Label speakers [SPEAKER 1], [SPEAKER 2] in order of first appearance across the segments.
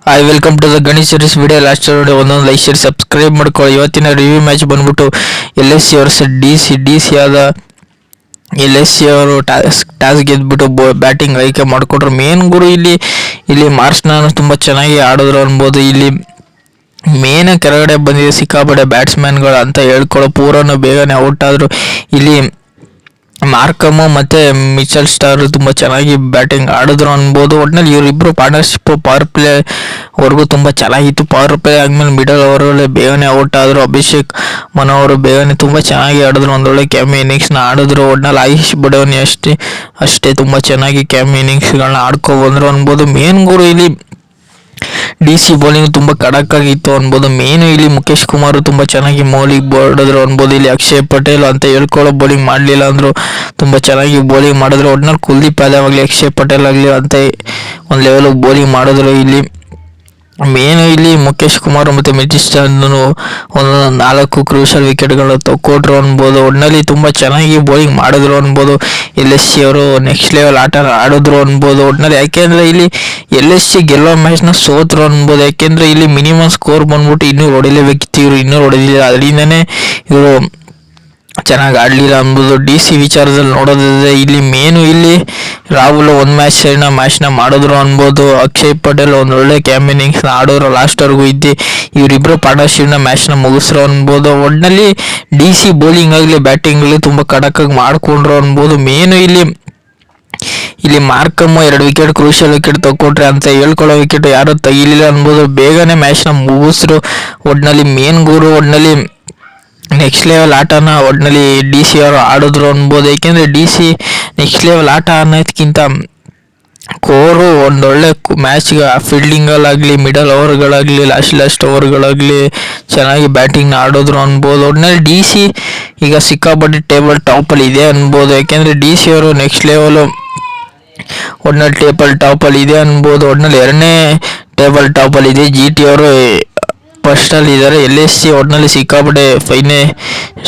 [SPEAKER 1] Hi welcome to the Ganesh series video. Last video ಒಂದೊಂದು like share subscribe ಮಾಡ್ಕೊಳ್ಳಿ. ಇವತ್ತಿನ review match ಬಂದ್ಬಿಟ್ಟು LSC versus D C ಆದ LSC ಅವರು ಟಾಸ್ ಗೆದ್ಬಿಟ್ಟು ಬ್ಯಾಟಿಂಗ್ ಆಯ್ಕೆ ಮಾಡಿಕೊಟ್ರು. ಮೇನ್ ಗುರು ಇಲ್ಲಿ ಮಾರ್ಚ್ನ ತುಂಬ ಚೆನ್ನಾಗಿ ಆಡಿದ್ರು ಅನ್ಬೋದು. ಇಲ್ಲಿ ಮೇನ್ ಕೆಳಗಡೆ ಬಂದಿದೆ ಸಿಕ್ಕಾಪಟ್ಟೆ ಬ್ಯಾಟ್ಸ್ಮನ್ಗಳು ಅಂತ ಹೇಳ್ಕೊಳ್ಳೋ ಪೂರನು ಬೇಗನೆ ಔಟ್ ಆದರು. ಇಲ್ಲಿ ಮಾರ್ಕಮ್ ಮತ್ತು ಮಿಚೆಲ್ ಸ್ಟಾರ್ ತುಂಬ ಚೆನ್ನಾಗಿ ಬ್ಯಾಟಿಂಗ್ ಆಡಿದ್ರು ಅನ್ಬೋದು. ಒಟ್ಟಿನಲ್ಲಿ ಇವರಿಬ್ಬರು ಪಾರ್ಟ್ನರ್ಶಿಪ್ ಪವರ್ ಪ್ಲೇವರೆಗೂ ತುಂಬ ಚೆನ್ನಾಗಿತ್ತು. ಪವರ್ ಪ್ಲೇ ಆದಮೇಲೆ ಮಿಡಲ್ ಓವರಲ್ಲಿ ಬೇಗನೆ ಔಟ್ ಆದರು. ಅಭಿಷೇಕ್ ಮನು ಅವರು ಬೇಗನೆ ತುಂಬ ಚೆನ್ನಾಗಿ ಆಡಿದ್ರು, ಒಂದೊಳ್ಳೆ ಕ್ಯಾಮಿ ಇನ್ನಿಂಗ್ಸ್ನ ಆಡಿದ್ರು. ಒಟ್ಟಿನಲ್ಲಿ ಆಯುಷ್ ಬಡವನಿ ಅಷ್ಟೇ ತುಂಬ ಚೆನ್ನಾಗಿ ಕ್ಯಾಮಿ ಇನ್ನಿಂಗ್ಸ್ಗಳನ್ನ ಆಡ್ಕೊಬಂದರು ಅನ್ಬೋದು. ಮೇನ್ ಗುರು ಇಲ್ಲಿ DC ಬೌಲಿಂಗ್ ತುಂಬ ಖಡಕ್ ಆಗಿತ್ತು ಅನ್ಬೋದು. ಮೇನು ಇಲ್ಲಿ ಮುಖೇಶ್ ಕುಮಾರ್ ತುಂಬ ಚೆನ್ನಾಗಿ ಬೌಲಿಂಗ್ ಹೊಡೆದ್ರು ಅನ್ಬೋದು. ಇಲ್ಲಿ ಅಕ್ಷಯ್ ಪಟೇಲ್ ಅಂತ ಹೇಳ್ಕೊಳ್ಳೋ ಬೌಲಿಂಗ್ ಮಾಡಲಿಲ್ಲ ಅಂದರು, ತುಂಬ ಚೆನ್ನಾಗಿ ಬೌಲಿಂಗ್ ಮಾಡಿದ್ರು. ಒಟ್ಟಿನಲ್ಲಿ ಕುಲ್ದೀಪ್ ಯಾದವ್ ಆಗಲಿ ಅಕ್ಷಯ್ ಪಟೇಲ್ ಆಗಲಿ ಅಂತ ಒಂದು ಲೆವೆಲ್ ಬೌಲಿಂಗ್ ಮಾಡಿದ್ರು. ಮೇನು ಇಲ್ಲಿ ಮುಖೇಶ್ ಕುಮಾರ್ ಮತ್ತು ಮಿಚಿಸ್ಟನ್ನು ಒಂದು 4 ಕ್ರೂಷಲ್ ವಿಕೆಟ್ಗಳು ತಕ್ಕೊಟ್ರು ಅನ್ಬೋದು. ಒಟ್ಟಿನಲ್ಲಿ ತುಂಬ ಚೆನ್ನಾಗಿ ಬೌಲಿಂಗ್ ಮಾಡಿದ್ರು ಅನ್ಬೋದು. LSC ಅವರು ನೆಕ್ಸ್ಟ್ ಲೆವೆಲ್ ಆಟ ಆಡಿದ್ರು ಅನ್ಬೋದು. ಒಟ್ಟಿನಲ್ಲಿ ಯಾಕೆಂದರೆ ಇಲ್ಲಿ LSC ಗೆಲ್ಲೋ ಮ್ಯಾಚ್ನ ಸೋತರು ಅನ್ಬೋದು. ಯಾಕೆಂದರೆ ಇಲ್ಲಿ ಮಿನಿಮಮ್ ಸ್ಕೋರ್ ಬಂದ್ಬಿಟ್ಟು 200 ಹೊಡಿಲೇಬೇಕಿತ್ತು, ಇವರು 200 ಹೊಡೆದಿಲ್ಲ. ಅದರಿಂದನೇ ಇವರು ಚೆನ್ನಾಗಿ ಆಡಲಿಲ್ಲ ಅನ್ಬೋದು. DC ವಿಚಾರದಲ್ಲಿ ನೋಡೋದಿದೆ ಇಲ್ಲಿ ಮೇನು ಇಲ್ಲಿ ರಾಹುಲ್ ಒಂದು ಮ್ಯಾಚ್ನ ಮಾಡಿದ್ರು ಅನ್ಬೋದು. ಅಕ್ಷಯ್ ಪಟೇಲ್ ಒಂದು ಒಳ್ಳೆ ಕ್ಯಾಮ್ ಇನ್ನಿಂಗ್ಸ್ನ ಆಡೋರು ಲಾಸ್ಟ್ವರೆಗೂ ಇವರಿಬ್ಬರು ಪಾರ್ಟ್ನರ್ಶಿಪ್ನ ಮ್ಯಾಚ್ನ ಮುಗಿಸ್ರು ಅನ್ಬೋದು. ಒಟ್ಟಿನಲ್ಲಿ DC ಬೌಲಿಂಗ್ ಆಗಲಿ ಬ್ಯಾಟಿಂಗ್ ಆಗಲಿ ತುಂಬ ಖಡಕ್ಕಾಗಿ ಮಾಡಿಕೊಂಡ್ರು ಅನ್ಬೋದು. ಮೇನು ಇಲ್ಲಿ ಮಾರ್ಕಮ್ 2 ವಿಕೆಟ್ ಕ್ರೂಷಿಯಲ್ ವಿಕೆಟ್ ತಗೊಟ್ರೆ ಅಂತ ಹೇಳ್ಕೊಳ್ಳೋ ವಿಕೆಟ್ ಯಾರೂ ತೆಗಿಲಿಲ್ಲ ಅನ್ಬೋದು. ಬೇಗನೆ ಮ್ಯಾಚ್ನ ಮುಗಿಸ್ರು. ಒಟ್ಟಿನಲ್ಲಿ ಮೇನ್ ಗುರು ಒಟ್ಟಿನಲ್ಲಿ ನೆಕ್ಸ್ಟ್ ಲೆವೆಲ್ ಆಟನ ಒಟ್ಟಿನಲ್ಲಿ DC ಅವರು ಆಡಿದ್ರು ಅನ್ಬೋದು. ಏಕೆಂದರೆ DC ನೆಕ್ಸ್ಟ್ ಲೆವೆಲ್ ಆಟ ಅನ್ನೋದಕ್ಕಿಂತ ಕೋರು ಒಂದೊಳ್ಳೆ ಮ್ಯಾಚ್ಗೆ ಫೀಲ್ಡಿಂಗಲ್ಲಾಗಲಿ ಮಿಡಲ್ ಓವರ್ಗಳಾಗಲಿ ಲಾಸ್ಟ್ ಓವರ್ಗಳಾಗಲಿ ಚೆನ್ನಾಗಿ ಬ್ಯಾಟಿಂಗ್ನ ಆಡಿದ್ರು ಅನ್ಬೋದು. ಒಟ್ಟಿನಲ್ಲಿ DC ಈಗ ಸಿಕ್ಕಾಪಟ್ಟೆ ಟೇಬಲ್ ಟಾಪಲ್ಲಿ ಇದೆ ಅನ್ಬೋದು. ಯಾಕೆಂದರೆ DC ಅವರು ನೆಕ್ಸ್ಟ್ ಲೆವೆಲು ಒಟ್ಟಿನಲ್ಲಿ ಟೇಬಲ್ ಟಾಪಲ್ಲಿ ಇದೆ ಅನ್ಬೋದು. ಒಟ್ಟಿನಲ್ಲಿ 2ನೇ ಟೇಬಲ್ ಟಾಪಲ್ಲಿ ಇದೆ. GT ಅವರು ಫಸ್ಟಲ್ಲಿ ಇದ್ದಾರೆ. LSC ಒಟ್ಟಿನಲ್ಲಿ ಸಿಕ್ಕಾಪಟ್ಟೆ 5ನೇ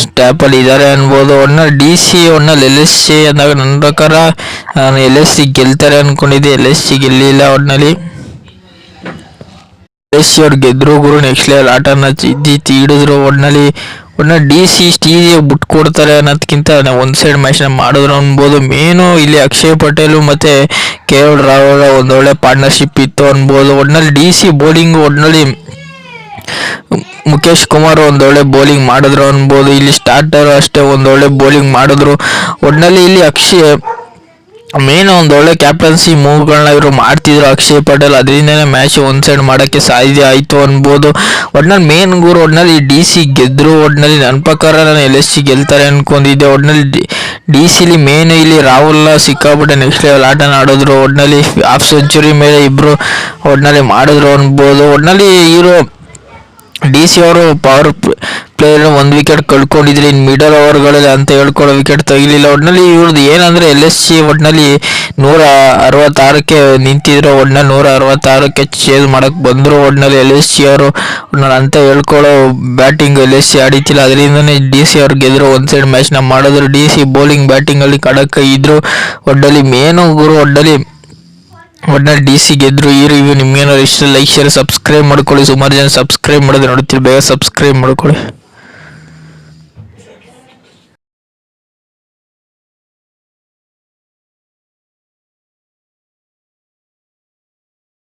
[SPEAKER 1] ಸ್ಟ್ಯಾಪಲ್ಲಿ ಇದ್ದಾರೆ ಅನ್ಬೋದು. ಒಟ್ಟಿನಲ್ಲಿ DC ಒಟ್ಟಿನಲ್ಲಿ LSC ಅಂದಾಗ ನನ್ನ ಪ್ರಕಾರ ನಾನು LSC ಗೆಲ್ತಾರೆ ಅಂದ್ಕೊಂಡಿದ್ದೆ, LSC ಗೆಲ್ಲಿಲ್ಲ. ಒಟ್ಟಿನಲ್ಲಿ LSC ಅವ್ರು ಗೆದ್ರು ಗುರು, ನೆಕ್ಸ್ಟ್ ಲೆವೆಲ್ ಆಟನ ತೀಡಿದ್ರು. ಒಟ್ಟಿನಲ್ಲಿ DC ಸ್ಟೀಜಿಗೆ ಬಿಟ್ಟು ಕೊಡ್ತಾರೆ ಅನ್ನೋದಕ್ಕಿಂತ ಒಂದು ಸೈಡ್ ಮ್ಯಾಚ್ನ ಮಾಡಿದ್ರು ಅನ್ಬೋದು. ಮೇನು ಇಲ್ಲಿ ಅಕ್ಷಯ್ ಪಟೇಲು ಮತ್ತು KL ರಾಹುಲ್ ಒಂದೊಳ್ಳೆ ಪಾರ್ಟ್ನರ್ಶಿಪ್ ಇತ್ತು ಅನ್ಬೋದು. ಒಟ್ಟಿನಲ್ಲಿ DC ಬೌಲಿಂಗ್ ಒಟ್ಟಿನಲ್ಲಿ ಮುಖೇಶ್ ಕುಮಾರ್ ಒಂದೊಳ್ಳೆ ಬೌಲಿಂಗ್ ಮಾಡಿದ್ರು ಅನ್ಬೋದು. ಇಲ್ಲಿ ಸ್ಟಾರ್ಟರ್ ಅಷ್ಟೇ ಒಂದೊಳ್ಳೆ ಬೌಲಿಂಗ್ ಮಾಡಿದ್ರು. ಒಟ್ಟಿನಲ್ಲಿ ಇಲ್ಲಿ ಮೇನ್ ಒಂದೊಳ್ಳೆ ಕ್ಯಾಪ್ಟನ್ಸಿ ಮೂವ್ಗಳನ್ನ ಇವರು ಮಾಡ್ತಿದ್ರು ಅಕ್ಷಯ್ ಪಟೇಲ್. ಅದರಿಂದನೇ ಮ್ಯಾಚ್ ಒಂದು ಸೈಡ್ ಮಾಡೋಕ್ಕೆ ಸಾಧ್ಯ ಆಯಿತು ಅನ್ಬೋದು. ಒಟ್ಟಿನಲ್ಲಿ ಮೇನ್ ಗುರು ಒಟ್ಟಿನಲ್ಲಿ DC ಗೆದ್ದರು. ಒಟ್ಟಿನಲ್ಲಿ ನನ್ನ ಪ್ರಕಾರ ನಾನು LSC ಗೆಲ್ತಾರೆ ಅಂದ್ಕೊಂಡಿದ್ದೆ. ಒಟ್ಟಿನಲ್ಲಿ DCಲಿ ಮೇನ್ ಇಲ್ಲಿ ರಾಹುಲ್ ಸಿಕ್ಕಾಪಟ್ಟೆ ನೆಕ್ಸ್ಟ್ ಲೆವೆಲ್ ಆಟನ ಆಡಿದ್ರು. ಒಟ್ಟಿನಲ್ಲಿ ಹಾಫ್ ಸೆಂಚುರಿ ಮೇಲೆ ಇಬ್ಬರು ಒಟ್ಟಿನಲ್ಲಿ ಮಾಡಿದ್ರು ಅನ್ಬೋದು. ಒಟ್ಟಿನಲ್ಲಿ ಇವರು DC ಅವರು ಪವರ್ ಪ್ಲೇಯರ್ 1 ವಿಕೆಟ್ ಕಳ್ಕೊಂಡಿದ್ರು. ಇನ್ನು ಮಿಡಲ್ ಓವರ್ಗಳಲ್ಲಿ ಅಂತ ಹೇಳ್ಕೊಳ್ಳೋ ವಿಕೆಟ್ ತೆಗಿಲಿಲ್ಲ. ಒಟ್ಟಿನಲ್ಲಿ ಇವ್ರದ್ದು ಏನಂದರೆ LSC ಒಟ್ಟಿನಲ್ಲಿ 166ಕ್ಕೆ ನಿಂತಿದ್ರು. ಒಟ್ಟಿನಲ್ಲಿ 166ಕ್ಕೆ ಚೇಸ್ ಮಾಡೋಕ್ಕೆ ಬಂದರು. ಒಟ್ಟಿನಲ್ಲಿ LSC ಅವರು ಒಟ್ಟಿನಲ್ಲಿ ಅಂತ ಹೇಳ್ಕೊಳ್ಳೋ ಬ್ಯಾಟಿಂಗ್ LSC ಆಡಿತಿಲ್ಲ. ಅದರಿಂದನೇ DC ಅವ್ರು ಗೆದ್ರು, ಒಂದು ಸೈಡ್ ಮ್ಯಾಚ್ನ ಮಾಡಿದ್ರು. DC ಬೌಲಿಂಗ್ ಬ್ಯಾಟಿಂಗಲ್ಲಿ ಖಡಕ್ ಇದ್ದರು. ಒಟ್ಟಿನಲ್ಲಿ ಮೇನು ಗುರು ಒಟ್ಟಿನಲ್ಲಿ DC ಗೆದ್ರು. ಈ ರಿವ್ಯೂ ನಿಮ್ಗೇನಾದ್ರು ಇಷ್ಟ ಲೈಕ್ ಶೇರ್ ಸಬ್ಸ್ಕ್ರೈಬ್ ಮಾಡ್ಕೊಳ್ಳಿ. ಸುಮಾರು ಜನ ಸಬ್ಸ್ಕ್ರೈಬ್ ಮಾಡೋದು ನೋಡ್ತೀರಿ, ಬೇಗ ಸಬ್ಸ್ಕ್ರೈಬ್ ಮಾಡ್ಕೊಳ್ಳಿ.